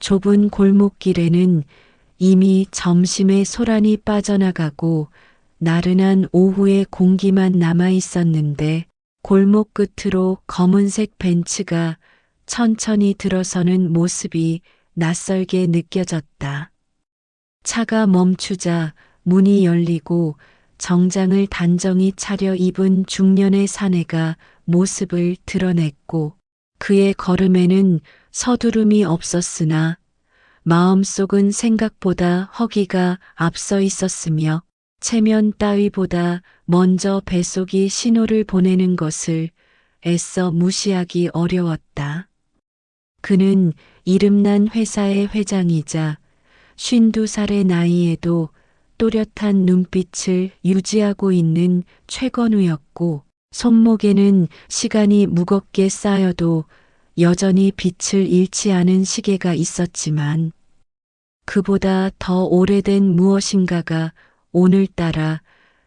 좁은 골목길에는 이미 점심의 소란이 빠져나가고 나른한 오후의 공기만 남아 있었는데 골목 끝으로 검은색 벤츠가 천천히 들어서는 모습이 낯설게 느껴졌다. 차가 멈추자 문이 열리고 정장을 단정히 차려 입은 중년의 사내가 모습을 드러냈고 그의 걸음에는 서두름이 없었으나 마음속은 생각보다 허기가 앞서 있었으며 체면 따위보다 먼저 뱃속이 신호를 보내는 것을 애써 무시하기 어려웠다. 그는 이름난 회사의 회장이자 52살의 나이에도 또렷한 눈빛을 유지하고 있는 최건우였고 손목에는 시간이 무겁게 쌓여도 여전히 빛을 잃지 않은 시계가 있었지만 그보다 더 오래된 무엇인가가 오늘따라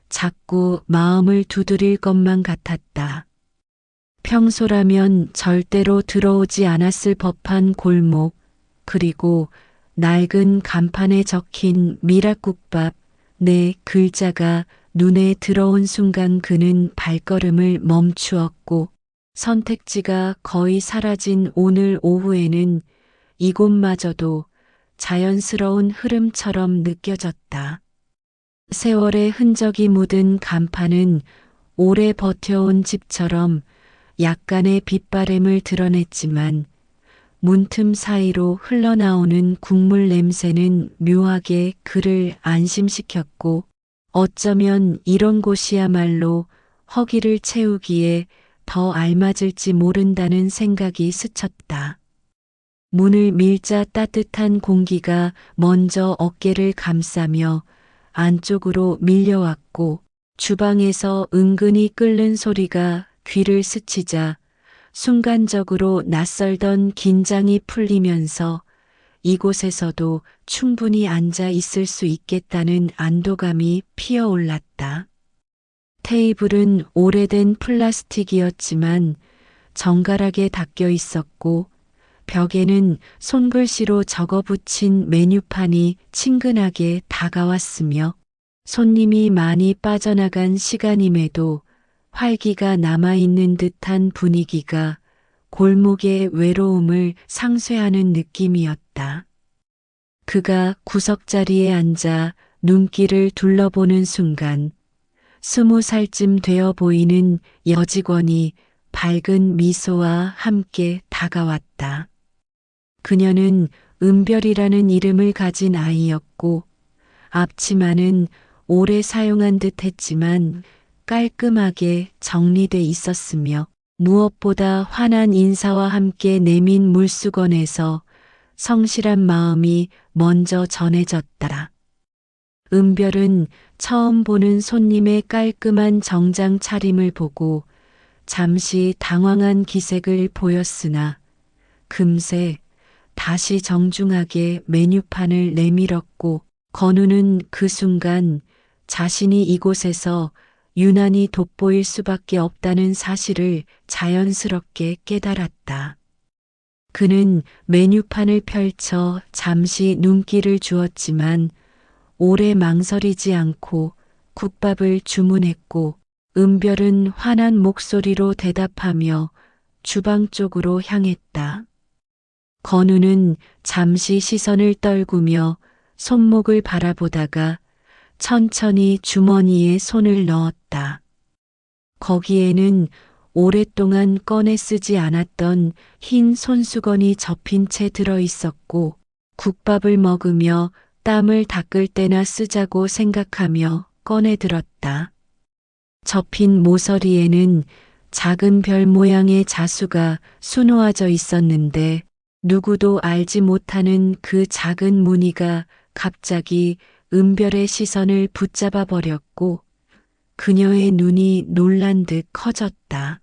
자꾸 마음을 두드릴 것만 같았다. 평소라면 절대로 들어오지 않았을 법한 골목, 그리고 낡은 간판에 적힌 미락국밥 네 글자가 눈에 들어온 순간 그는 발걸음을 멈추었고 선택지가 거의 사라진 오늘 오후에는 이곳마저도 자연스러운 흐름처럼 느껴졌다. 세월의 흔적이 묻은 간판은 오래 버텨온 집처럼 약간의 빛바램을 드러냈지만 문틈 사이로 흘러나오는 국물 냄새는 묘하게 그를 안심시켰고 어쩌면 이런 곳이야말로 허기를 채우기에 더 알맞을지 모른다는 생각이 스쳤다. 문을 밀자 따뜻한 공기가 먼저 어깨를 감싸며 안쪽으로 밀려왔고 주방에서 은근히 끓는 소리가 귀를 스치자 순간적으로 낯설던 긴장이 풀리면서 이곳에서도 충분히 앉아 있을 수 있겠다는 안도감이 피어올랐다. 테이블은 오래된 플라스틱이었지만 정갈하게 닦여 있었고 벽에는 손글씨로 적어붙인 메뉴판이 친근하게 다가왔으며 손님이 많이 빠져나간 시간임에도 활기가 남아있는 듯한 분위기가 골목의 외로움을 상쇄하는 느낌이었다. 그가 구석자리에 앉아 눈길을 둘러보는 순간 20살쯤 되어 보이는 여직원이 밝은 미소와 함께 다가왔다. 그녀는 은별이라는 이름을 가진 아이였고 앞치마는 오래 사용한 듯 했지만 깔끔하게 정리돼 있었으며 무엇보다 환한 인사와 함께 내민 물수건에서 성실한 마음이 먼저 전해졌다. 은별은 처음 보는 손님의 깔끔한 정장 차림을 보고 잠시 당황한 기색을 보였으나 금세 다시 정중하게 메뉴판을 내밀었고 건우는 그 순간 자신이 이곳에서 유난히 돋보일 수밖에 없다는 사실을 자연스럽게 깨달았다. 그는 메뉴판을 펼쳐 잠시 눈길을 주었지만 오래 망설이지 않고 국밥을 주문했고 은별은 환한 목소리로 대답하며 주방 쪽으로 향했다. 건우는 잠시 시선을 떨구며 손목을 바라보다가 천천히 주머니에 손을 넣었다. 거기에는 오랫동안 꺼내 쓰지 않았던 흰 손수건이 접힌 채 들어 있었고 국밥을 먹으며 땀을 닦을 때나 쓰자고 생각하며 꺼내 들었다. 접힌 모서리에는 작은 별 모양의 자수가 수놓아져 있었는데 누구도 알지 못하는 그 작은 무늬가 갑자기 은별의 시선을 붙잡아 버렸고 그녀의 눈이 놀란 듯 커졌다.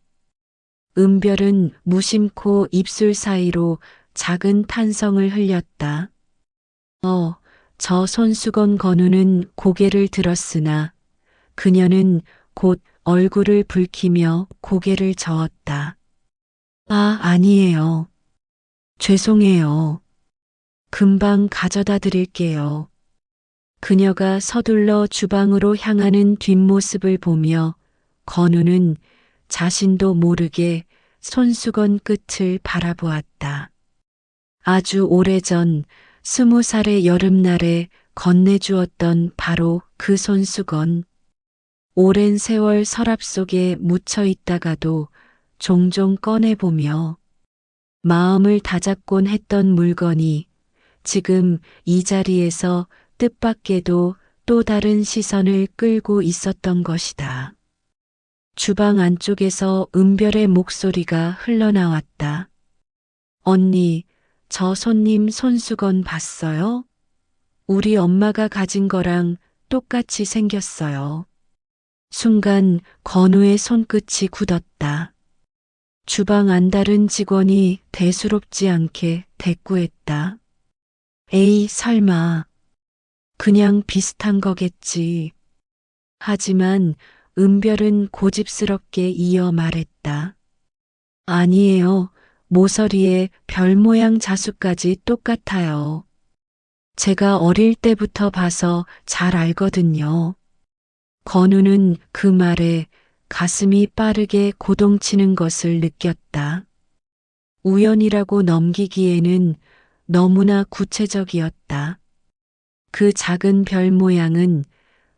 은별은 무심코 입술 사이로 작은 탄성을 흘렸다. 저 손수건 건우는 고개를 들었으나 그녀는 곧 얼굴을 붉히며 고개를 저었다. 아니에요. 죄송해요. 금방 가져다 드릴게요. 그녀가 서둘러 주방으로 향하는 뒷모습을 보며 건우는 자신도 모르게 손수건 끝을 바라보았다. 아주 오래전 20살의 여름날에 건네주었던 바로 그 손수건. 오랜 세월 서랍 속에 묻혀 있다가도 종종 꺼내보며 마음을 다잡곤 했던 물건이 지금 이 자리에서 뜻밖에도 또 다른 시선을 끌고 있었던 것이다. 주방 안쪽에서 은별의 목소리가 흘러나왔다. 언니, 저 손님 손수건 봤어요? 우리 엄마가 가진 거랑 똑같이 생겼어요. 순간 건우의 손끝이 굳었다. 주방 안다른 직원이 대수롭지 않게 대꾸했다. 에이, 설마. 그냥 비슷한 거겠지. 하지만 은별은 고집스럽게 이어 말했다. 아니에요. 모서리에 별 모양 자수까지 똑같아요. 제가 어릴 때부터 봐서 잘 알거든요. 건우는 그 말에 가슴이 빠르게 고동치는 것을 느꼈다. 우연이라고 넘기기에는 너무나 구체적이었다. 그 작은 별 모양은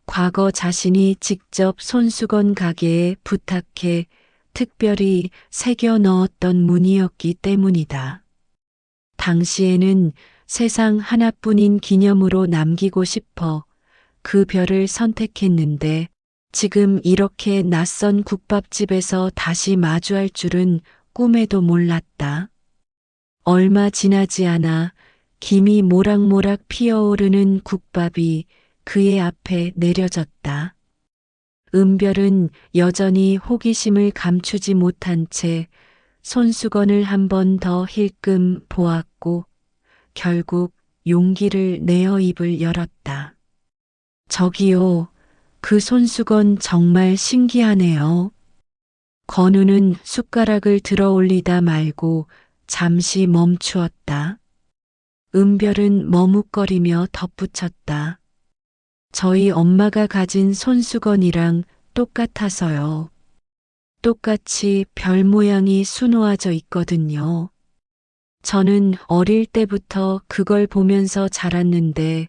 과거 자신이 직접 손수건 가게에 부탁해 특별히 새겨 넣었던 무늬였기 때문이다. 당시에는 세상 하나뿐인 기념으로 남기고 싶어 그 별을 선택했는데 지금 이렇게 낯선 국밥집에서 다시 마주할 줄은 꿈에도 몰랐다. 얼마 지나지 않아 김이 모락모락 피어오르는 국밥이 그의 앞에 내려졌다. 은별은 여전히 호기심을 감추지 못한 채 손수건을 한 번 더 힐끔 보았고 결국 용기를 내어 입을 열었다. 저기요, 그 손수건 정말 신기하네요. 건우는 숟가락을 들어 올리다 말고 잠시 멈추었다. 은별은 머뭇거리며 덧붙였다. 저희 엄마가 가진 손수건이랑 똑같아서요. 똑같이 별 모양이 수놓아져 있거든요. 저는 어릴 때부터 그걸 보면서 자랐는데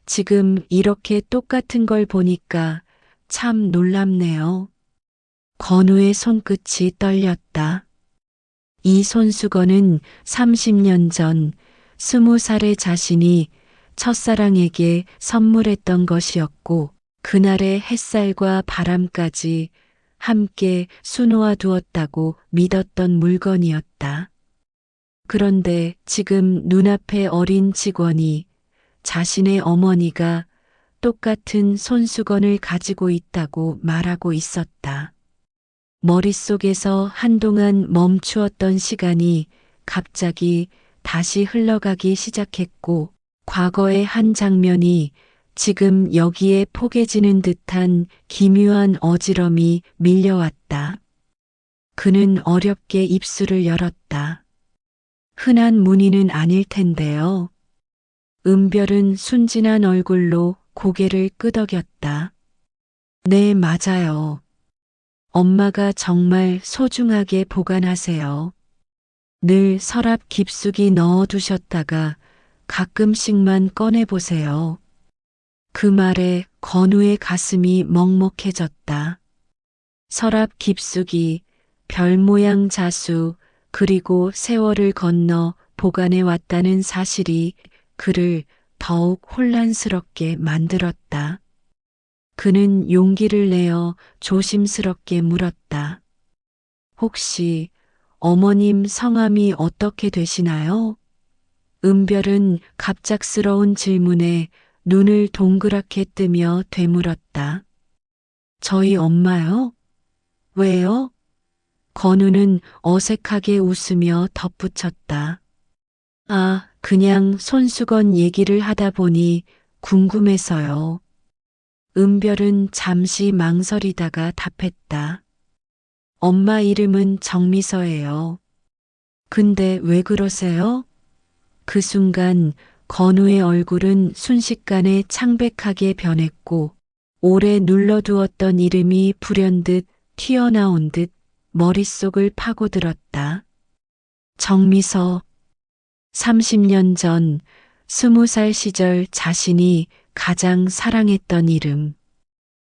지금 이렇게 똑같은 걸 보니까 참 놀랍네요. 건우의 손끝이 떨렸다. 이 손수건은 30년 전 20살의 자신이 첫사랑에게 선물했던 것이었고 그날의 햇살과 바람까지 함께 수놓아 두었다고 믿었던 물건이었다. 그런데 지금 눈앞에 어린 직원이 자신의 어머니가 똑같은 손수건을 가지고 있다고 말하고 있었다. 머릿속에서 한동안 멈추었던 시간이 갑자기 다시 흘러가기 시작했고 과거의 한 장면이 지금 여기에 포개지는 듯한 기묘한 어지럼이 밀려왔다. 그는 어렵게 입술을 열었다. 흔한 문의는 아닐 텐데요. 은별은 순진한 얼굴로 고개를 끄덕였다. 네, 맞아요. 엄마가 정말 소중하게 보관하세요. 늘 서랍 깊숙이 넣어두셨다가 가끔씩만 꺼내보세요. 그 말에 건우의 가슴이 먹먹해졌다. 서랍 깊숙이, 별 모양 자수, 그리고 세월을 건너 보관해 왔다는 사실이 그를 더욱 혼란스럽게 만들었다. 그는 용기를 내어 조심스럽게 물었다. 혹시 어머님 성함이 어떻게 되시나요? 은별은 갑작스러운 질문에 눈을 동그랗게 뜨며 되물었다. 저희 엄마요? 왜요? 건우는 어색하게 웃으며 덧붙였다. 아, 그냥 손수건 얘기를 하다 보니 궁금해서요. 은별은 잠시 망설이다가 답했다. 엄마 이름은 정미서예요. 근데 왜 그러세요? 그 순간 건우의 얼굴은 순식간에 창백하게 변했고 오래 눌러두었던 이름이 불현듯 튀어나온 듯 머릿속을 파고들었다. 정미서. 30년 전 20살 시절 자신이 가장 사랑했던 이름.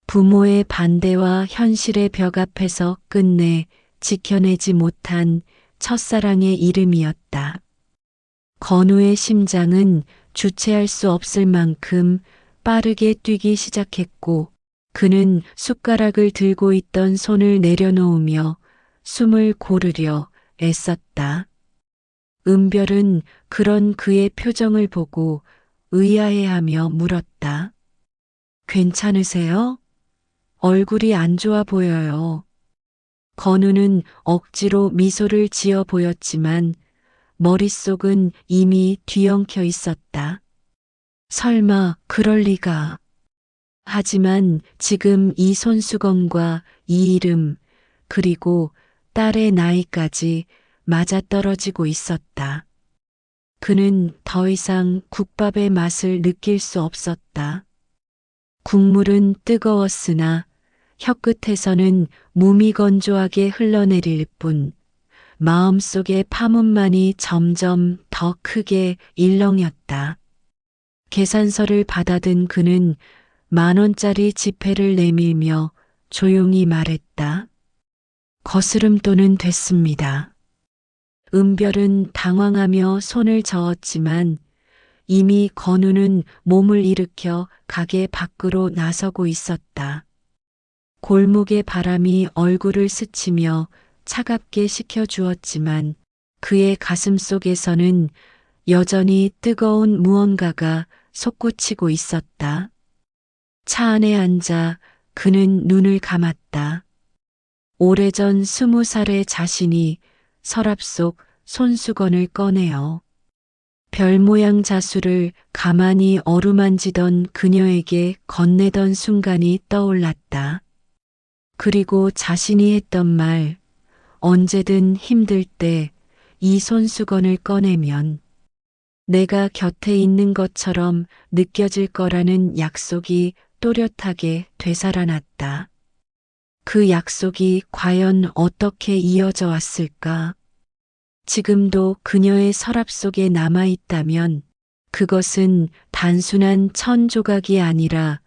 부모의 반대와 현실의 벽 앞에서 끝내 지켜내지 못한 첫사랑의 이름이었다. 건우의 심장은 주체할 수 없을 만큼 빠르게 뛰기 시작했고 그는 숟가락을 들고 있던 손을 내려놓으며 숨을 고르려 애썼다. 은별은 그런 그의 표정을 보고 의아해하며 물었다. 괜찮으세요? 얼굴이 안 좋아 보여요. 건우는 억지로 미소를 지어 보였지만 머릿속은 이미 뒤엉켜 있었다. 설마 그럴 리가. 하지만 지금 이 손수건과 이 이름 그리고 딸의 나이까지 맞아떨어지고 있었다. 그는 더 이상 국밥의 맛을 느낄 수 없었다. 국물은 뜨거웠으나 혀끝에서는 무미건조하게 흘러내릴 뿐 마음속의 파문만이 점점 더 크게 일렁였다. 계산서를 받아든 그는 10,000원짜리 지폐를 내밀며 조용히 말했다. 거스름돈은 됐습니다. 은별은 당황하며 손을 저었지만 이미 건우는 몸을 일으켜 가게 밖으로 나서고 있었다. 골목의 바람이 얼굴을 스치며 차갑게 식혀주었지만 그의 가슴 속에서는 여전히 뜨거운 무언가가 솟구치고 있었다. 차 안에 앉아 그는 눈을 감았다. 오래전 20살의 자신이 서랍 속 손수건을 꺼내어 별 모양 자수를 가만히 어루만지던 그녀에게 건네던 순간이 떠올랐다. 그리고 자신이 했던 말, 언제든 힘들 때 이 손수건을 꺼내면 내가 곁에 있는 것처럼 느껴질 거라는 약속이 또렷하게 되살아났다. 그 약속이 과연 어떻게 이어져 왔을까? 지금도 그녀의 서랍 속에 남아있다면 그것은 단순한 천 조각이 아니라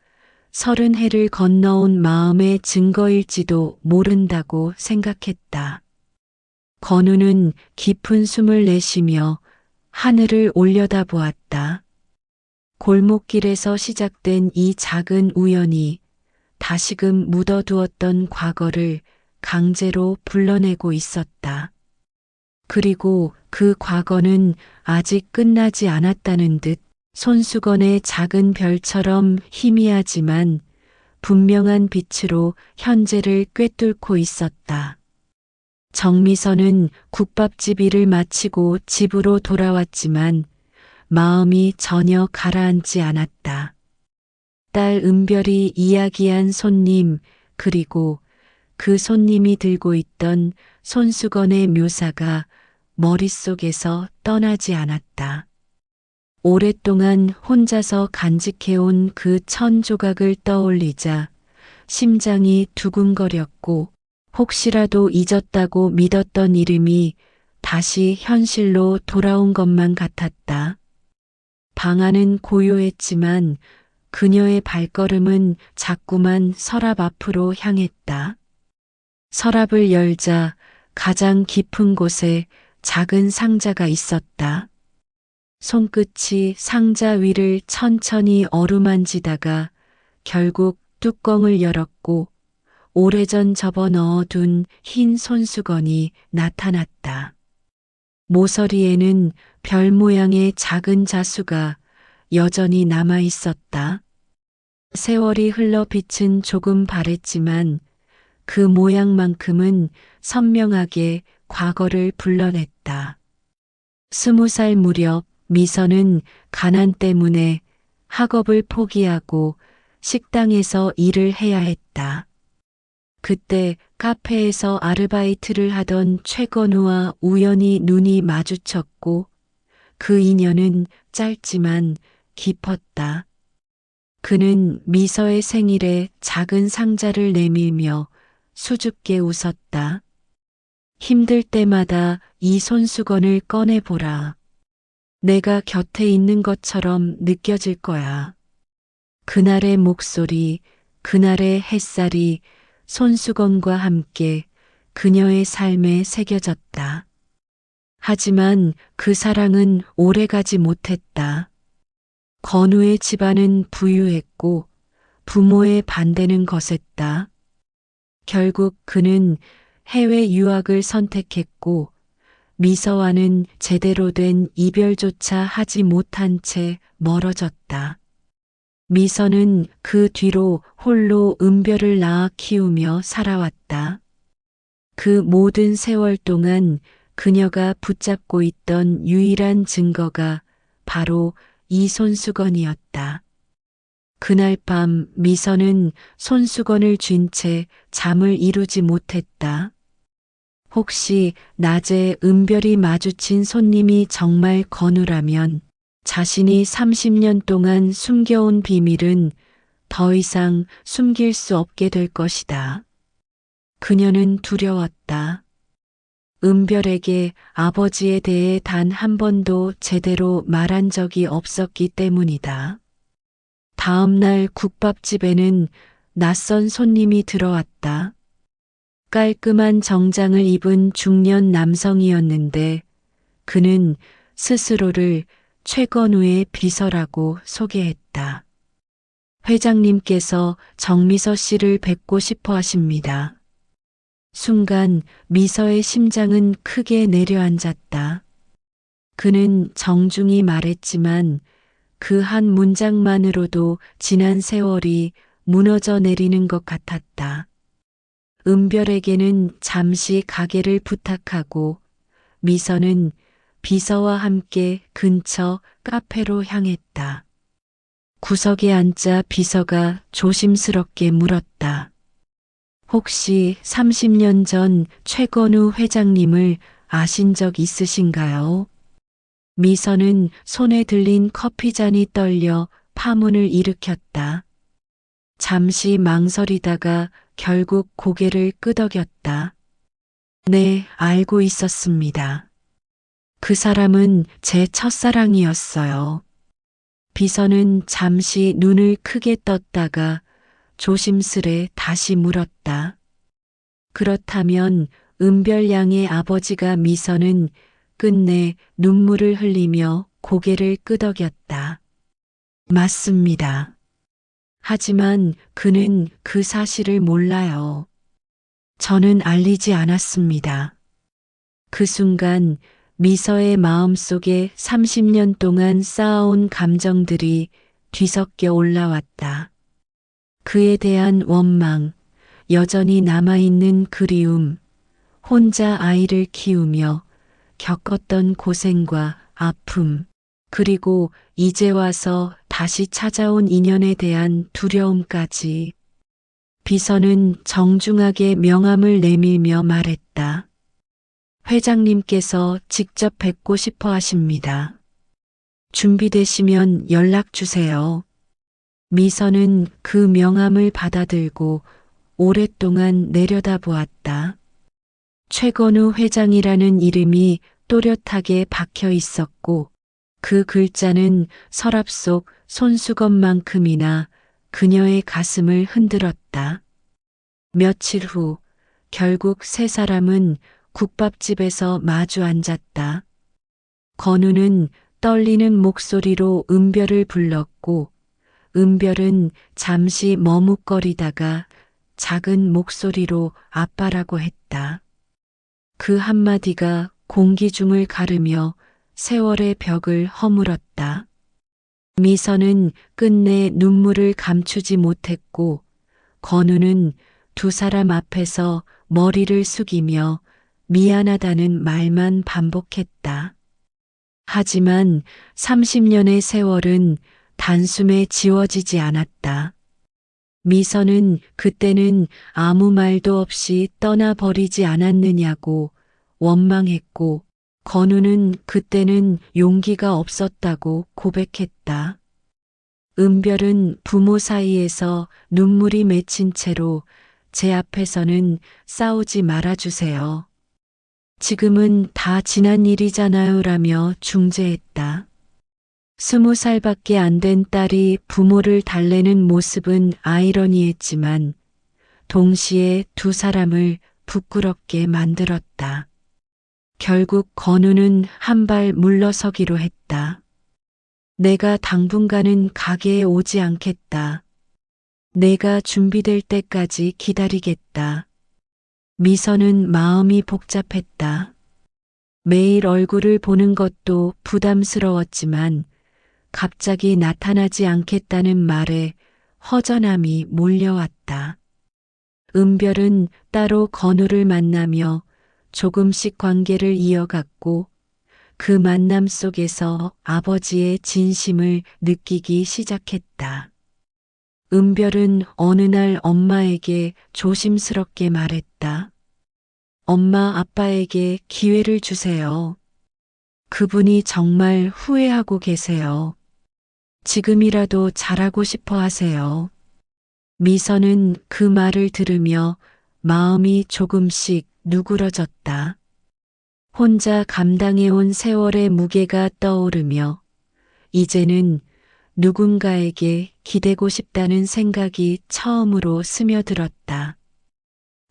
30해를 건너온 마음의 증거일지도 모른다고 생각했다. 건우는 깊은 숨을 내쉬며 하늘을 올려다보았다. 골목길에서 시작된 이 작은 우연이 다시금 묻어두었던 과거를 강제로 불러내고 있었다. 그리고 그 과거는 아직 끝나지 않았다는 듯 손수건의 작은 별처럼 희미하지만 분명한 빛으로 현재를 꿰뚫고 있었다. 정미선은 국밥집 일을 마치고 집으로 돌아왔지만 마음이 전혀 가라앉지 않았다. 딸 은별이 이야기한 손님 그리고 그 손님이 들고 있던 손수건의 묘사가 머릿속에서 떠나지 않았다. 오랫동안 혼자서 간직해온 그 1000조각을 떠올리자 심장이 두근거렸고 혹시라도 잊었다고 믿었던 이름이 다시 현실로 돌아온 것만 같았다. 방 안은 고요했지만 그녀의 발걸음은 자꾸만 서랍 앞으로 향했다. 서랍을 열자 가장 깊은 곳에 작은 상자가 있었다. 손끝이 상자 위를 천천히 어루만지다가 결국 뚜껑을 열었고 오래전 접어 넣어둔 흰 손수건이 나타났다. 모서리에는 별 모양의 작은 자수가 여전히 남아 있었다. 세월이 흘러 빛은 조금 바랬지만 그 모양만큼은 선명하게 과거를 불러냈다. 20살 무렵 미선은 가난 때문에 학업을 포기하고 식당에서 일을 해야 했다. 그때 카페에서 아르바이트를 하던 최건우와 우연히 눈이 마주쳤고 그 인연은 짧지만 깊었다. 그는 미서의 생일에 작은 상자를 내밀며 수줍게 웃었다. 힘들 때마다 이 손수건을 꺼내보라. 내가 곁에 있는 것처럼 느껴질 거야. 그날의 목소리, 그날의 햇살이 손수건과 함께 그녀의 삶에 새겨졌다. 하지만 그 사랑은 오래가지 못했다. 건우의 집안은 부유했고 부모의 반대는 거셌다. 결국 그는 해외 유학을 선택했고 미서와는 제대로 된 이별조차 하지 못한 채 멀어졌다. 미서는 그 뒤로 홀로 은별을 낳아 키우며 살아왔다. 그 모든 세월 동안 그녀가 붙잡고 있던 유일한 증거가 바로 이 손수건이었다. 그날 밤 미서는 손수건을 쥔 채 잠을 이루지 못했다. 혹시 낮에 은별이 마주친 손님이 정말 건우라면 자신이 30년 동안 숨겨온 비밀은 더 이상 숨길 수 없게 될 것이다. 그녀는 두려웠다. 은별에게 아버지에 대해 단 한 번도 제대로 말한 적이 없었기 때문이다. 다음 날 국밥집에는 낯선 손님이 들어왔다. 깔끔한 정장을 입은 중년 남성이었는데 그는 스스로를 최건우의 비서라고 소개했다. 회장님께서 정미서 씨를 뵙고 싶어 하십니다. 순간 미서의 심장은 크게 내려앉았다. 그는 정중히 말했지만 그 한 문장만으로도 지난 세월이 무너져 내리는 것 같았다. 은별에게는 잠시 가게를 부탁하고 미서는 비서와 함께 근처 카페로 향했다. 구석에 앉자 비서가 조심스럽게 물었다. 혹시 30년 전 최건우 회장님을 아신 적 있으신가요? 미서는 손에 들린 커피잔이 떨려 파문을 일으켰다. 잠시 망설이다가 결국 고개를 끄덕였다. 네, 알고 있었습니다. 그 사람은 제 첫사랑이었어요. 비서는 잠시 눈을 크게 떴다가 조심스레 다시 물었다. 그렇다면 은별 양의 아버지가 미서는 끝내 눈물을 흘리며 고개를 끄덕였다. 맞습니다. 하지만 그는 그 사실을 몰라요. 저는 알리지 않았습니다. 그 순간 미서의 마음속에 30년 동안 쌓아온 감정들이 뒤섞여 올라왔다. 그에 대한 원망, 여전히 남아있는 그리움, 혼자 아이를 키우며 겪었던 고생과 아픔, 그리고 이제 와서 다시 찾아온 인연에 대한 두려움까지. 비서는 정중하게 명함을 내밀며 말했다. 회장님께서 직접 뵙고 싶어 하십니다. 준비되시면 연락 주세요. 미서는 그 명함을 받아들고 오랫동안 내려다보았다. 최건우 회장이라는 이름이 또렷하게 박혀 있었고 그 글자는 서랍 속 손수건만큼이나 그녀의 가슴을 흔들었다. 며칠 후 결국 세 사람은 국밥집에서 마주 앉았다. 건우는 떨리는 목소리로 은별을 불렀고 은별은 잠시 머뭇거리다가 작은 목소리로 아빠라고 했다. 그 한마디가 공기 중을 가르며 세월의 벽을 허물었다. 미서는 끝내 눈물을 감추지 못했고 건우는 두 사람 앞에서 머리를 숙이며 미안하다는 말만 반복했다. 하지만 30년의 세월은 단숨에 지워지지 않았다. 미서는 그때는 아무 말도 없이 떠나버리지 않았느냐고 원망했고 건우는 그때는 용기가 없었다고 고백했다. 은별은 부모 사이에서 눈물이 맺힌 채로 제 앞에서는 싸우지 말아주세요. 지금은 다 지난 일이잖아요 라며 중재했다. 20살밖에 안 된 딸이 부모를 달래는 모습은 아이러니했지만 동시에 두 사람을 부끄럽게 만들었다. 결국 건우는 한 발 물러서기로 했다. 내가 당분간은 가게에 오지 않겠다. 내가 준비될 때까지 기다리겠다. 미선은 마음이 복잡했다. 매일 얼굴을 보는 것도 부담스러웠지만 갑자기 나타나지 않겠다는 말에 허전함이 몰려왔다. 은별은 따로 건우를 만나며 조금씩 관계를 이어갔고 그 만남 속에서 아버지의 진심을 느끼기 시작했다. 은별은 어느 날 엄마에게 조심스럽게 말했다. 엄마, 아빠에게 기회를 주세요. 그분이 정말 후회하고 계세요. 지금이라도 잘하고 싶어 하세요. 미선은 그 말을 들으며 마음이 조금씩 누그러졌다. 혼자 감당해온 세월의 무게가 떠오르며 이제는 누군가에게 기대고 싶다는 생각이 처음으로 스며들었다.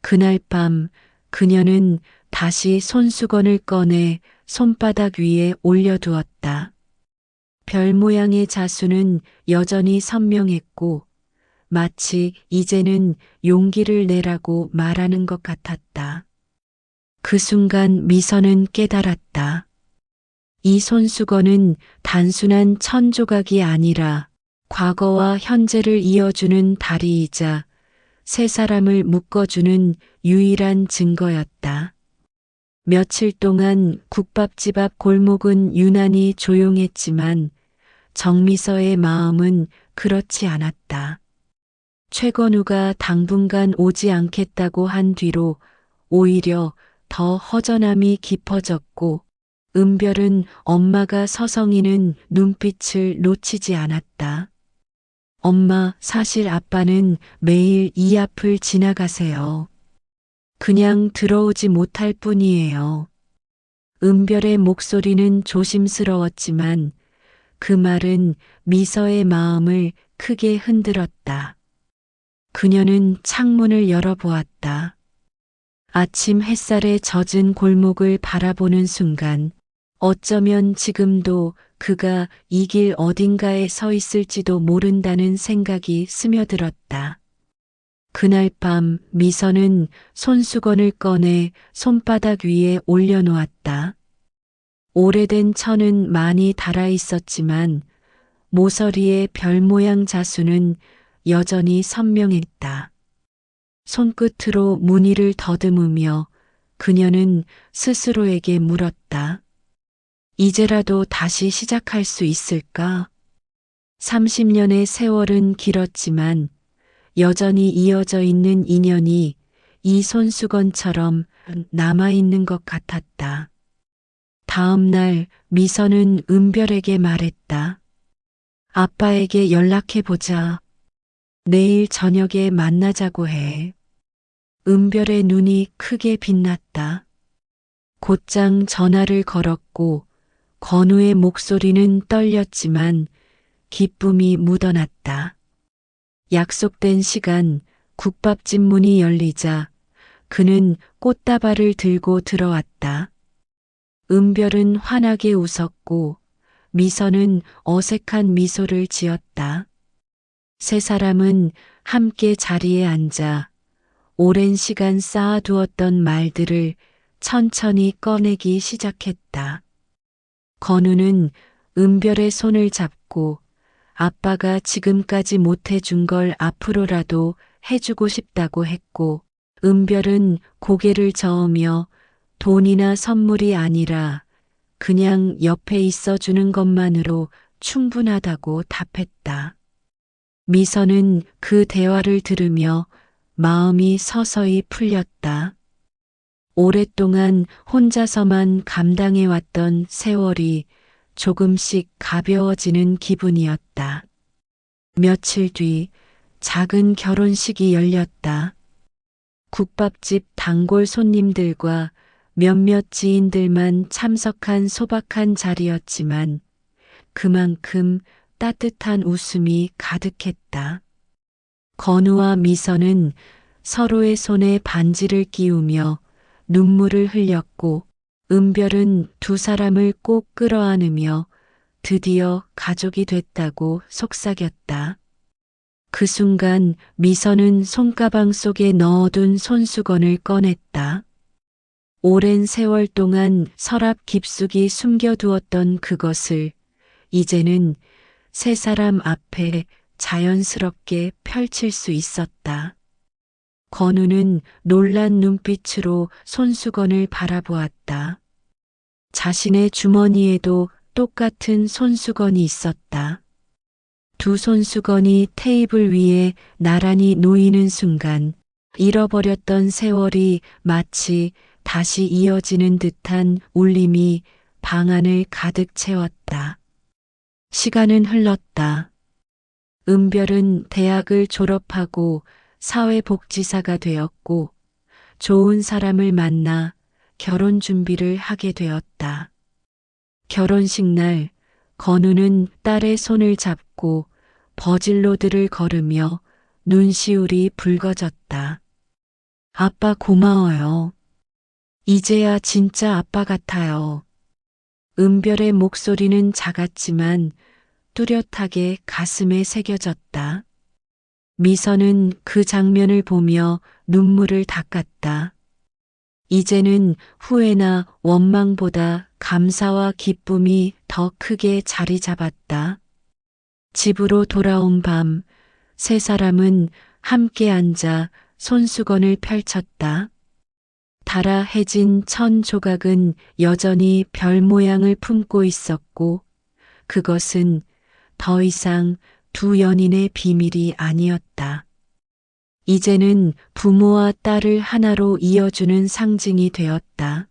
그날 밤 그녀는 다시 손수건을 꺼내 손바닥 위에 올려두었다. 별 모양의 자수는 여전히 선명했고 마치 이제는 용기를 내라고 말하는 것 같았다. 그 순간 미선은 깨달았다. 이 손수건은 단순한 천 조각이 아니라 과거와 현재를 이어주는 다리이자 세 사람을 묶어주는 유일한 증거였다. 며칠 동안 국밥집 앞 골목은 유난히 조용했지만 정미서의 마음은 그렇지 않았다. 최건우가 당분간 오지 않겠다고 한 뒤로 오히려 더 허전함이 깊어졌고 은별은 엄마가 서성이는 눈빛을 놓치지 않았다. 엄마, 사실 아빠는 매일 이 앞을 지나가세요. 그냥 들어오지 못할 뿐이에요. 은별의 목소리는 조심스러웠지만 그 말은 미서의 마음을 크게 흔들었다. 그녀는 창문을 열어보았다. 아침 햇살에 젖은 골목을 바라보는 순간 어쩌면 지금도 그가 이 길 어딘가에 서 있을지도 모른다는 생각이 스며들었다. 그날 밤 미선은 손수건을 꺼내 손바닥 위에 올려놓았다. 오래된 천은 많이 닳아 있었지만 모서리의 별 모양 자수는 여전히 선명했다. 손끝으로 무늬를 더듬으며 그녀는 스스로에게 물었다. 이제라도 다시 시작할 수 있을까? 30년의 세월은 길었지만 여전히 이어져 있는 인연이 이 손수건처럼 남아있는 것 같았다. 다음 날 미선은 은별에게 말했다. 아빠에게 연락해보자. 내일 저녁에 만나자고 해. 은별의 눈이 크게 빛났다. 곧장 전화를 걸었고 건우의 목소리는 떨렸지만 기쁨이 묻어났다. 약속된 시간 국밥집 문이 열리자 그는 꽃다발을 들고 들어왔다. 은별은 환하게 웃었고 미선은 어색한 미소를 지었다. 세 사람은 함께 자리에 앉아 오랜 시간 쌓아두었던 말들을 천천히 꺼내기 시작했다. 건우는 은별의 손을 잡고 아빠가 지금까지 못해준 걸 앞으로라도 해주고 싶다고 했고 은별은 고개를 저으며 돈이나 선물이 아니라 그냥 옆에 있어주는 것만으로 충분하다고 답했다. 미선은 그 대화를 들으며 마음이 서서히 풀렸다. 오랫동안 혼자서만 감당해왔던 세월이 조금씩 가벼워지는 기분이었다. 며칠 뒤 작은 결혼식이 열렸다. 국밥집 단골 손님들과 몇몇 지인들만 참석한 소박한 자리였지만 그만큼 따뜻한 웃음이 가득했다. 건우와 미선은 서로의 손에 반지를 끼우며 눈물을 흘렸고 은별은 두 사람을 꼭 끌어안으며 드디어 가족이 됐다고 속삭였다. 그 순간 미선은 손가방 속에 넣어둔 손수건을 꺼냈다. 오랜 세월 동안 서랍 깊숙이 숨겨두었던 그것을 이제는 세 사람 앞에 자연스럽게 펼칠 수 있었다. 건우는 놀란 눈빛으로 손수건을 바라보았다. 자신의 주머니에도 똑같은 손수건이 있었다. 두 손수건이 테이블 위에 나란히 놓이는 순간 잃어버렸던 세월이 마치 다시 이어지는 듯한 울림이 방 안을 가득 채웠다. 시간은 흘렀다. 은별은 대학을 졸업하고 사회복지사가 되었고 좋은 사람을 만나 결혼 준비를 하게 되었다. 결혼식 날 건우는 딸의 손을 잡고 버질로드를 걸으며 눈시울이 붉어졌다. 아빠 고마워요. 이제야 진짜 아빠 같아요. 은별의 목소리는 작았지만 뚜렷하게 가슴에 새겨졌다. 미선은 그 장면을 보며 눈물을 닦았다. 이제는 후회나 원망보다 감사와 기쁨이 더 크게 자리 잡았다. 집으로 돌아온 밤, 세 사람은 함께 앉아 손수건을 펼쳤다. 달아해진 천 조각은 여전히 별 모양을 품고 있었고, 그것은 더 이상 두 연인의 비밀이 아니었다. 이제는 부모와 딸을 하나로 이어주는 상징이 되었다.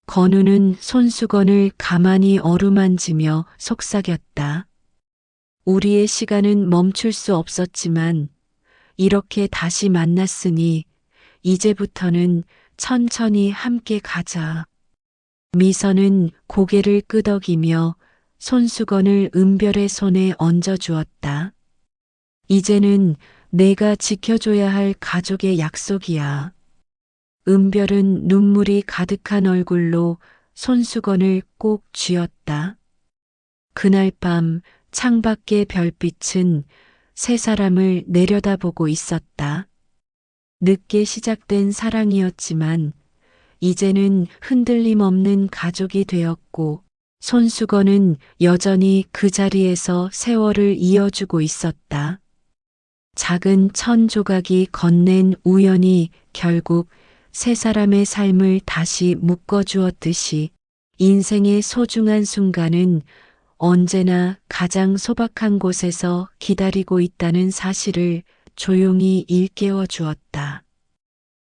건우는 손수건을 가만히 어루만지며 속삭였다. 우리의 시간은 멈출 수 없었지만 이렇게 다시 만났으니 이제부터는 천천히 함께 가자. 미선은 고개를 끄덕이며 손수건을 은별의 손에 얹어주었다. 이제는 내가 지켜줘야 할 가족의 약속이야. 은별은 눈물이 가득한 얼굴로 손수건을 꼭 쥐었다. 그날 밤 창밖의 별빛은 세 사람을 내려다보고 있었다. 늦게 시작된 사랑이었지만 이제는 흔들림 없는 가족이 되었고 손수건은 여전히 그 자리에서 세월을 이어주고 있었다. 작은 천 조각이 건넨 우연이 결국 세 사람의 삶을 다시 묶어주었듯이 인생의 소중한 순간은 언제나 가장 소박한 곳에서 기다리고 있다는 사실을 조용히 일깨워 주었다.